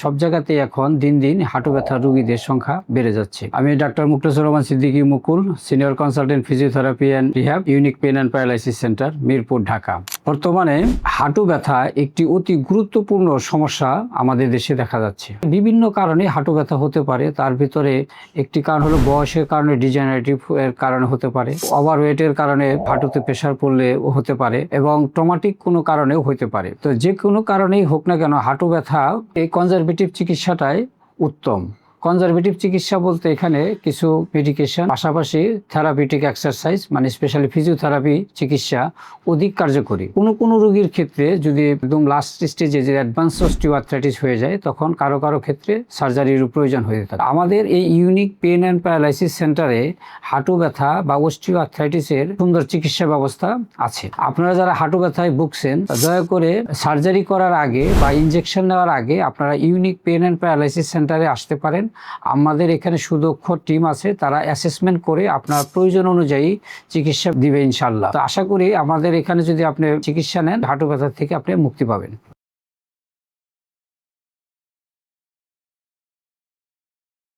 সব জায়গাতেই এখন দিন দিন হাঁটু ব্যথার রোগীদের সংখ্যা বেড়ে যাচ্ছে। আমি doctor Mukhlesur Rahman Siddiqui Mukul, senior consultant physiotherapy and rehab, unique pain and paralysis centre, Mirpur, Dhaka. বর্তমানে হাঁটু ব্যথা একটি অতি গুরুত্বপূর্ণ সমস্যা আমাদের দেশে দেখা যাচ্ছে। বিভিন্ন কারণে হাঁটু ব্যথা হতে পারে। তার ভিতরে একটি কারণ হলো বয়সের কারণে, ডিজেনারেটিভ এর কারণে হতে পারে, ওভারওয়েটের কারণে হাঁটুতে প্রেসার পড়লে হতে পারে, এবং ট্রমাটিক কোনো কারণেও হতে পারে। তো যে কোনো কারণেই হোক না কেন, হাঁটু ব্যথা এই কনজারভেটিভ চিকিৎসাটাই উত্তম। কনজারভেটিভ চিকিৎসা বলতে এখানে কিছু মেডিকেশন পাশাপাশি থেরাপিউটিক এক্সারসাইজ মানে স্পেশালি ফিজিওথেরাপি চিকিৎসা অধিক কার্যকরী। কোনো রোগীর ক্ষেত্রে যদি একদম লাস্ট স্টেজে যে অ্যাডভান্স অস্টিওআর্থ্রাইটিস হয়ে যায়, তখন কারো ক্ষেত্রে সার্জারির প্রয়োজন হয়ে থাকে। আমাদের এই ইউনিক পেন অ্যান্ড প্যারালাইসিস সেন্টারে হাঁটু ব্যথা বা অস্টিওআর্থ্রাইটিসের সুন্দর চিকিৎসা ব্যবস্থা আছে। আপনারা যারা হাঁটু ব্যথায় ভুগছেন, দয়া করে সার্জারি করার আগে বা ইনজেকশন নেওয়ার আগে আপনারা ইউনিক পেন অ্যান্ড প্যারালাইসিস সেন্টারে আসতে পারেন। আমাদের এখানে সুদক্ষ টিম আছে, তারা অ্যাসেসমেন্ট করে আপনার প্রয়োজন অনুযায়ী চিকিৎসা দিবে ইনশাল্লাহ। তো আশা করি আমাদের এখানে যদি আপনি চিকিৎসা নেন, হাঁটু ব্যথা থেকে আপনি মুক্তি পাবেন।